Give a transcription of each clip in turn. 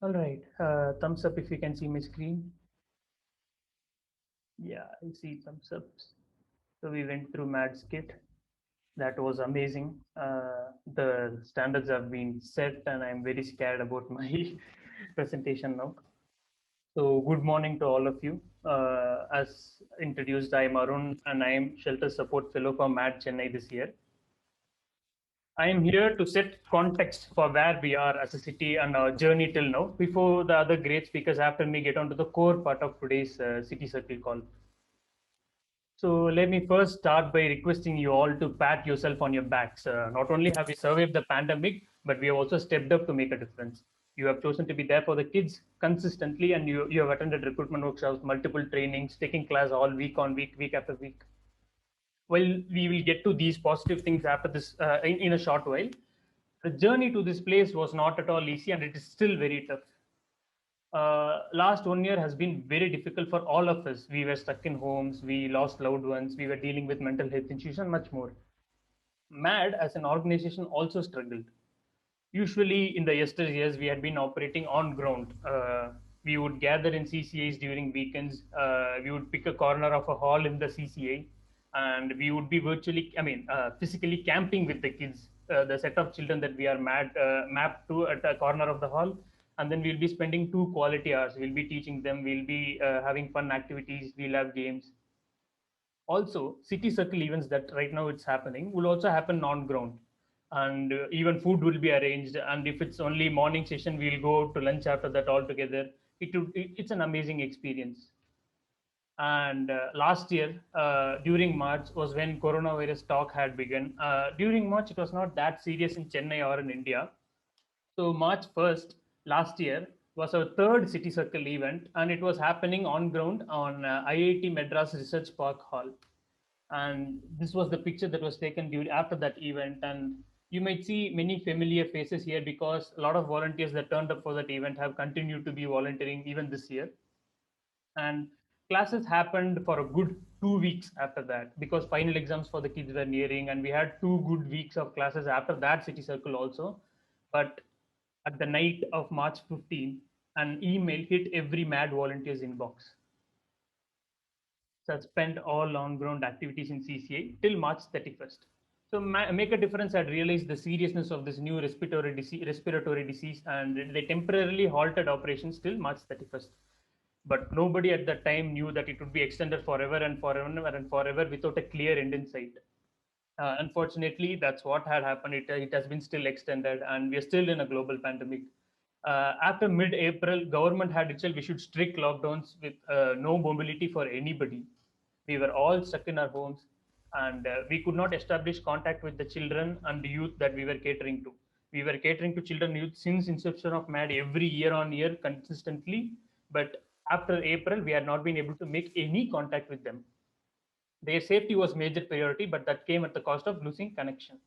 All right. Thumbs up if you can see my screen. Yeah, I see thumbs ups. So we went through Mad's kit. That was amazing. The standards have been set, and I'm very scared about my presentation now. So, good morning to all of you. As introduced, I am Arun, and I am Shelter Support Fellow for MAD Chennai this year. I am here to set context for where we are as a city and our journey till now before the other great speakers after me get on to the core part of today's City Circle call. So let me first start by requesting you all to pat yourself on your backs. Not only have we survived the pandemic, but we have also stepped up to make a difference. You have chosen to be there for the kids consistently, and you have attended recruitment workshops, multiple trainings, taking class all week on week, week after week. Well, we will get to these positive things after this in a short while. The journey to this place was not at all easy, and it is still very tough. Last 1 year has been very difficult for all of us. We were stuck in homes, we lost loved ones, we were dealing with mental health issues, and much more. MAD as an organization also struggled. Usually, in the yesteryears, we had been operating on ground. We would gather in CCAs during weekends. We would pick a corner of a hall in the CCA, and we would be physically camping with the kids, the set of children that we are mapped to at a corner of the hall. And then we'll be spending 2 quality hours. We'll be teaching them. We'll be having fun activities. We'll have games. Also, city circle events that right now it's happening will also happen on ground, and even food will be arranged. And if it's only morning session, we'll go to lunch after that all together. It's an amazing experience. And last year, during March, was when coronavirus talk had begun. During March, it was not that serious in Chennai or in India. So March 1st last year was our third City Circle event, and it was happening on ground on IIT Madras Research Park Hall. And this was the picture that was taken during after that event. And you might see many familiar faces here because a lot of volunteers that turned up for that event have continued to be volunteering even this year. And classes happened for a good 2 weeks after that because final exams for the kids were nearing, and we had 2 good weeks of classes after that City Circle also. But at the night of March 15th, an email hit every mad volunteer's inbox. Suspend all on-ground activities in CCA till March 31st. So make a difference had realized the seriousness of this new respiratory disease, and they temporarily halted operations till March 31st. But nobody at that time knew that it would be extended forever and forever and forever without a clear end in sight. Unfortunately, that's what had happened. It has been still extended, and we are still in a global pandemic. After mid-April, government had itself issued strict lockdowns with no mobility for anybody. We were all stuck in our homes, and we could not establish contact with the children and the youth that we were catering to. We were catering to children and youth since inception of MAD every year on year consistently, but after April, we had not been able to make any contact with them. Their safety was major priority, but that came at the cost of losing connection.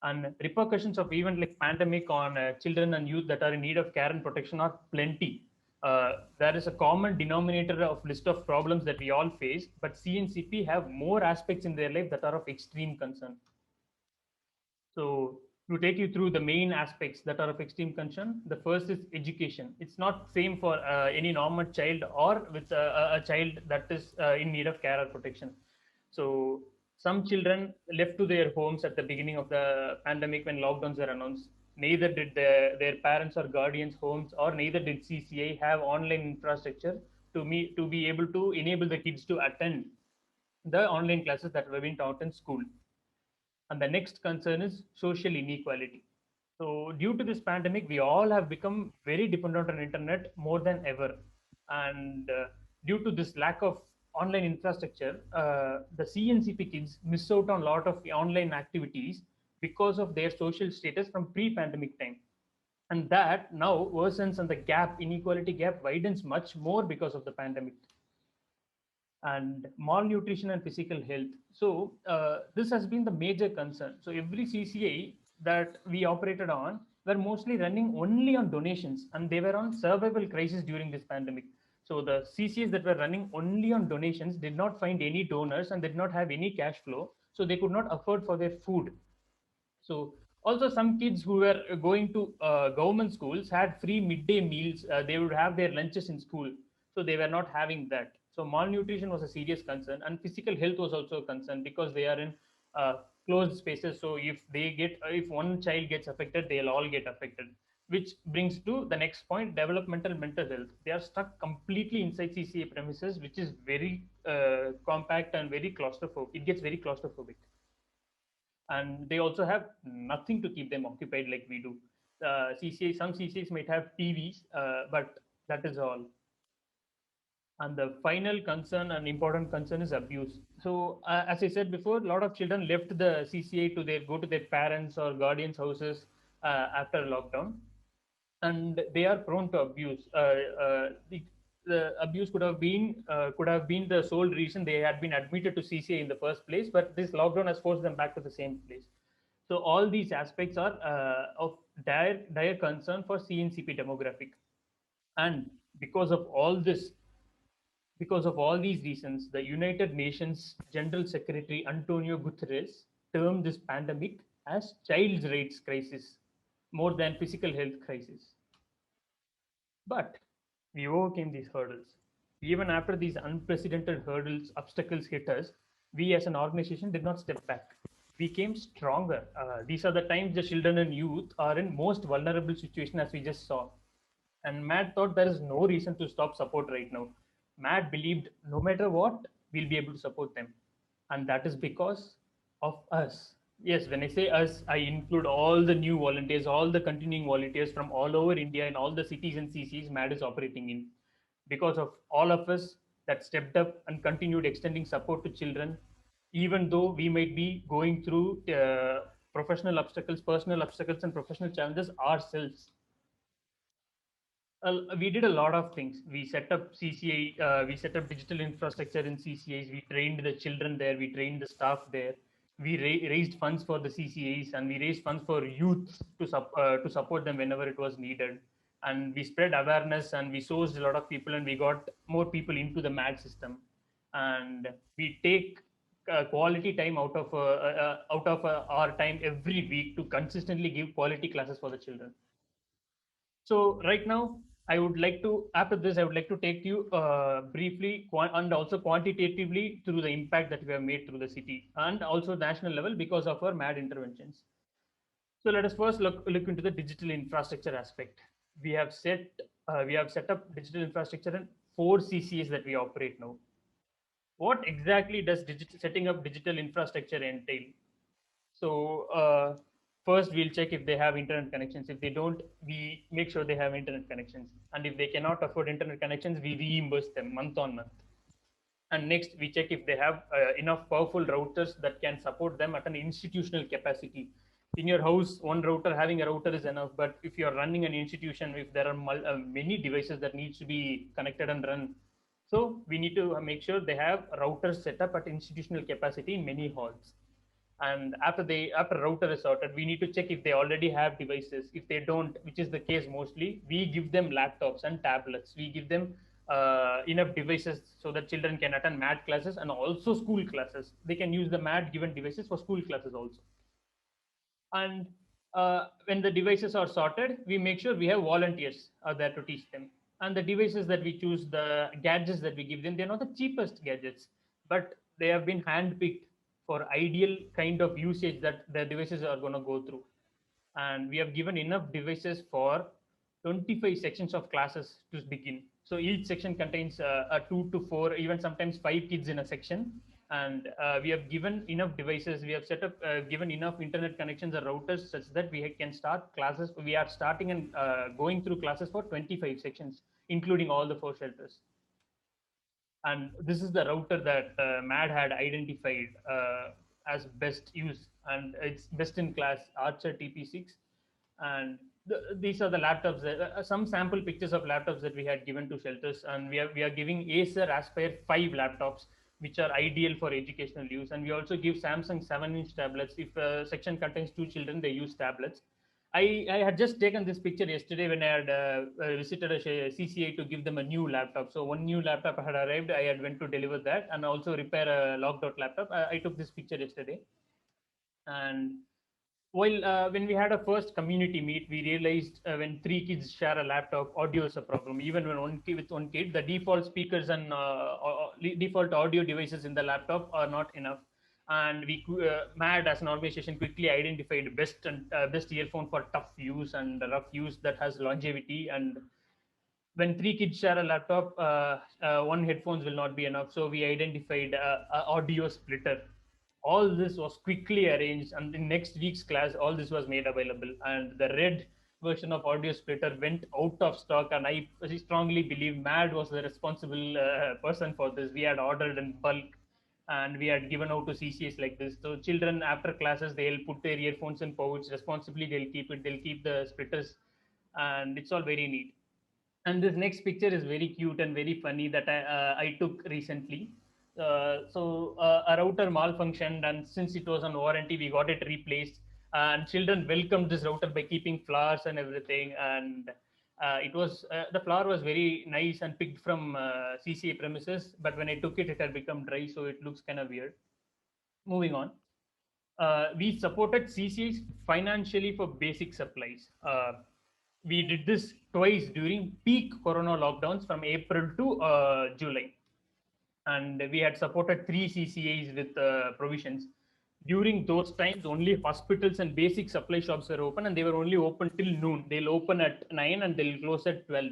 And repercussions of event like pandemic on children and youth that are in need of care and protection are plenty. There is a common denominator of list of problems that we all face, but CNCP have more aspects in their life that are of extreme concern. So to take you through the main aspects that are of extreme concern, the first is education. It's not same for any normal child or with a child that is in need of care or protection. So some children left to their homes at the beginning of the pandemic when lockdowns were announced. Neither did their parents or guardians' homes, or neither did CCA have online infrastructure to be able to enable the kids to attend the online classes that were being taught in school. And the next concern is social inequality. So due to this pandemic, we all have become very dependent on internet more than ever. And due to this lack of online infrastructure, the CNCP kids miss out on a lot of online activities because of their social status from pre-pandemic time. And that now worsens, and the inequality gap widens much more because of the pandemic. And malnutrition and physical health. So this has been the major concern. So every CCA that we operated on were mostly running only on donations, and they were on survival crisis during this pandemic. So the CCAs that were running only on donations did not find any donors and did not have any cash flow, so they could not afford for their food. So Also, some kids who were going to government schools had free midday meals. They would have their lunches in school, so they were not having that. So malnutrition was a serious concern, and physical health was also a concern because they are in uh, closed spaces. So if one child gets affected, they'll all get affected. Which brings to the next point: developmental mental health. They are stuck completely inside CCA premises, which is very compact and very claustrophobic. It gets very claustrophobic, and they also have nothing to keep them occupied like we do. Some CCAs might have TVs, but that is all. And the final concern and important concern is abuse. So, as I said before, a lot of children left the CCA to their go to their parents or guardians' houses after lockdown, and they are prone to abuse. The abuse could have been the sole reason they had been admitted to CCA in the first place, but this lockdown has forced them back to the same place. So all these aspects are of dire concern for CNCP demographic, and because of all this, because of all these reasons, the United Nations General Secretary Antonio Guterres termed this pandemic as child's rights crisis more than physical health crisis. But we overcame these hurdles. Even after these unprecedented hurdles, obstacles hit us, we as an organization did not step back. We came stronger. These are the times the children and youth are in most vulnerable situation, as we just saw. And Matt thought there is no reason to stop support right now. Matt believed no matter what, we'll be able to support them. And that is because of us. Yes, when I say us, I include all the new volunteers, all the continuing volunteers from all over India and all the cities and CCs MAD is operating in. Because of all of us that stepped up and continued extending support to children, even though we might be going through professional obstacles, personal obstacles, and professional challenges ourselves. We did a lot of things. We set up CCA, we set up digital infrastructure in CCAs. We trained the children there. We trained the staff there. We raised funds for the CCAs, and we raised funds for youth to support them whenever it was needed. And we spread awareness, and we sourced a lot of people, and we got more people into the MAD system. And we take quality time out of our time every week to consistently give quality classes for the children. So right now, after this, I would like to take you briefly and also quantitatively through the impact that we have made through the city and also national level because of our MAD interventions. So let us first look into the digital infrastructure aspect. We have set up digital infrastructure in 4 CCS that we operate now. What exactly does setting up digital infrastructure entail? So first, we'll check if they have internet connections. If they don't, we make sure they have internet connections. And if they cannot afford internet connections, we reimburse them month on month. And next, we check if they have enough powerful routers that can support them at an institutional capacity. In your house, one router, having a router is enough. But if you're running an institution, if there are many devices that needs to be connected and run, so we need to make sure they have routers set up at institutional capacity in many halls. And after router is sorted, we need to check if they already have devices. If they don't, which is the case mostly, we give them laptops and tablets. We give them enough devices so that children can attend MAD classes and also school classes. They can use the MAD given devices for school classes also. And when the devices are sorted, we make sure we have volunteers are there to teach them. And the devices that we choose, the gadgets that we give them, they're not the cheapest gadgets, but they have been handpicked for ideal kind of usage that the devices are going to go through. And we have given enough devices for 25 sections of classes to begin. So each section contains a 2 to 4, even sometimes 5 kids in a section. And we have given enough devices. We have set up, given enough internet connections or routers such that we can start classes. We are starting and going through classes for 25 sections, including all the 4 shelters. And this is the router that MAD had identified as best use, and it's best in class Archer TP6. And these are the laptops. Some sample pictures of laptops that we had given to shelters, and we are giving Acer Aspire 5 laptops, which are ideal for educational use. And we also give Samsung 7-inch tablets. If a section contains 2 children, they use tablets. I had just taken this picture yesterday when I had visited a CCA to give them a new laptop. So one new laptop had arrived. I had went to deliver that and also repair a locked out laptop. I took this picture yesterday, and While when we had a first community meet, we realized when three kids share a laptop, audio is a problem. Even when one kid with one kid, the default speakers and default audio devices in the laptop are not enough. And MAD as an organization quickly identified best earphone for tough use and rough use that has longevity. And when three kids share a laptop, one headphones will not be enough. So we identified a audio splitter. All this was quickly arranged, and in next week's class, all this was made available. And the red version of audio splitter went out of stock, and I strongly believe Mad was the responsible person for this. We had ordered in bulk, and we had given out to CCS like this. So children after classes, they'll put their earphones in pouch responsibly. They'll keep it. They'll keep the splitters, and it's all very neat. And this next picture is very cute and very funny that I took recently. A router malfunctioned, and since it was on warranty, we got it replaced. And children welcomed this router by keeping flowers and everything. And the flower was very nice and picked from CCA premises. But when I took it, it had become dry, so it looks kind of weird. Moving on, we supported CCs financially for basic supplies. We did this twice during peak corona lockdowns from April to July, and we had supported three CCAs with provisions. During those times, only hospitals and basic supply shops were open, and they were only open till noon. They'll open at 9 and they'll close at 12.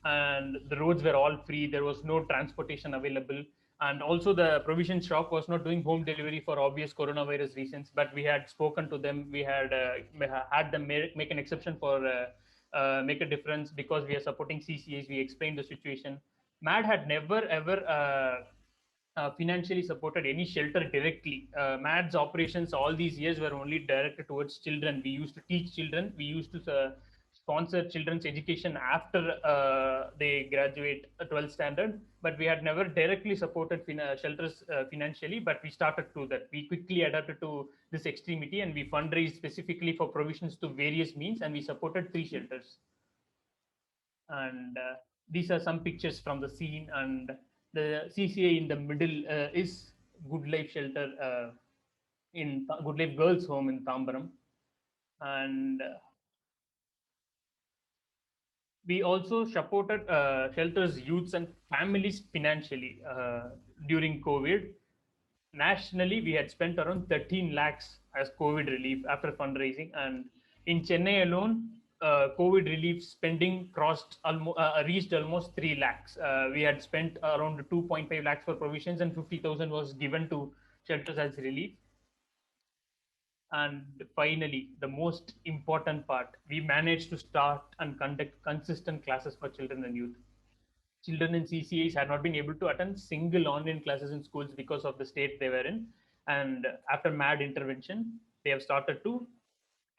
And the roads were all free. There was no transportation available. And also, the provision shop was not doing home delivery for obvious coronavirus reasons. But we had spoken to them. We had them make an exception for make a difference because we are supporting CCAs. We explained the situation. MAD had never ever financially supported any shelter directly. MAD's operations all these years were only directed towards children. We used to teach children. We used to sponsor children's education after they graduate a 12th standard. But we had never directly supported shelters financially. But we started to that. We quickly adapted to this extremity, and we fundraised specifically for provisions to various means, and we supported three shelters. And these are some pictures from the scene, and the CCA in the middle is Good Life Shelter in Good Life Girls Home in Tambaram. And we also supported shelters, youths, and families financially during COVID. Nationally, we had spent around 13 lakhs as COVID relief after fundraising. And in Chennai alone, COVID relief spending reached almost 3 lakhs. We had spent around 2.5 lakhs for provisions, and 50,000 was given to shelters as relief. And finally, the most important part, we managed to start and conduct consistent classes for children and youth. Children in CCAs had not been able to attend single online classes in schools because of the state they were in. And after MAD intervention, they have started to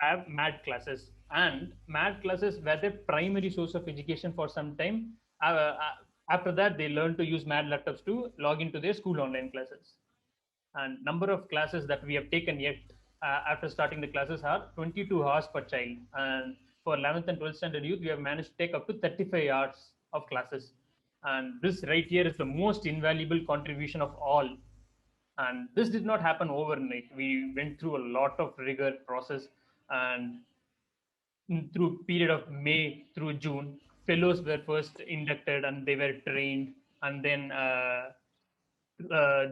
have MAD classes. And MAD classes were their primary source of education for some time. After that, they learned to use MAD laptops to log into their school online classes. And number of classes that we have taken yet after starting the classes are 22 hours per child. And for 11th and 12th standard youth, we have managed to take up to 35 hours of classes. And this right here is the most invaluable contribution of all. And this did not happen overnight. We went through a lot of rigor process, and through period of May through June, fellows were first inducted and they were trained. And then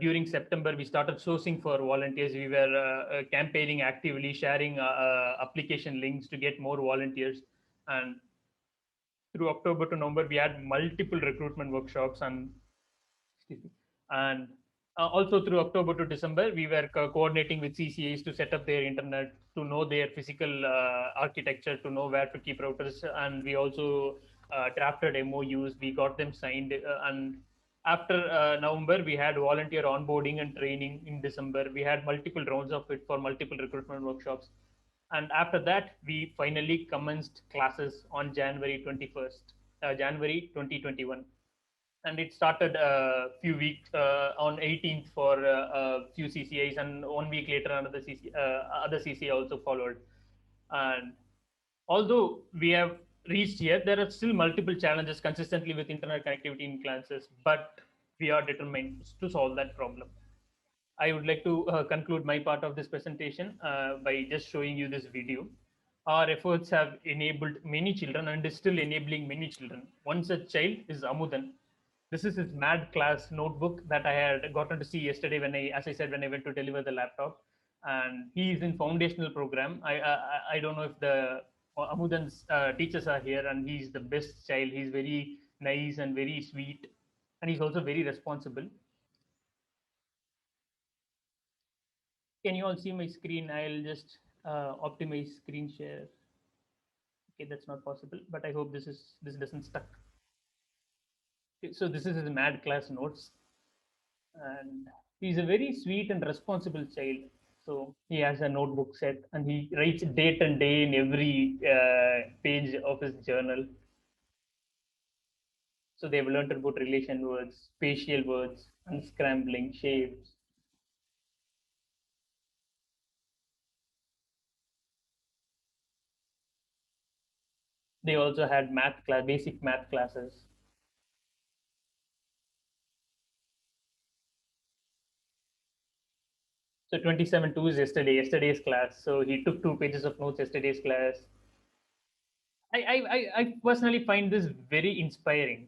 during September, we started sourcing for volunteers. We were campaigning actively, sharing application links to get more volunteers. And through October to November, we had multiple recruitment workshops. And also through October to December, we were coordinating with CCAs to set up their internet, to know their physical architecture, to know where to keep routers. And we also drafted MOUs. We got them signed. And after November, we had volunteer onboarding and training in December. We had multiple rounds of it for multiple recruitment workshops. And after that, we finally commenced classes on January 21st, January 2021. And it started a few weeks on 18th for a few CCAs, and 1 week later another other CCA also followed. And although we have reached here, there are still multiple challenges consistently with internet connectivity in classes, but we are determined to solve that problem. I would like to conclude my part of this presentation by just showing you this video. Our efforts have enabled many children and is still enabling many children. One such child is Amudan. This is his mad class notebook that I had gotten to see yesterday when as I said, when I went to deliver the laptop. And he is in foundational program. I don't know if the Amudan's teachers are here, and he's the best child. He's very nice and very sweet, and he's also very responsible. Can you all see my screen? I'll just optimize screen share. Okay, that's not possible, but I hope this doesn't stuck. Okay, so this is his mad class notes, and he's a very sweet and responsible child. So he has a notebook set, and he writes date and day in every page of his journal. So they've learned about relation words, spatial words, unscrambling shapes. They also had math class, basic math classes. So 27-2 is yesterday's class. So he took 2 pages of notes yesterday's class. I personally find this very inspiring.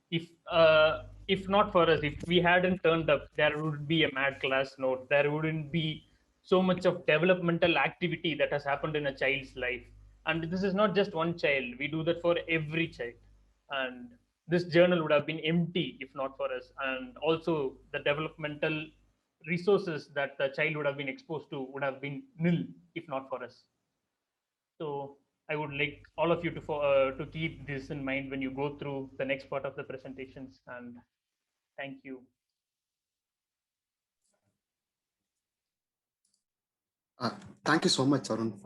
If not for us, if we hadn't turned up, there would be a mad class note. There wouldn't be so much of developmental activity that has happened in a child's life. And this is not just one child. We do that for every child. And this journal would have been empty if not for us. And also the developmental resources that the child would have been exposed to would have been nil if not for us. So I would like all of you to keep this in mind when you go through the next part of the presentations. And thank you. Thank you so much, Arun, for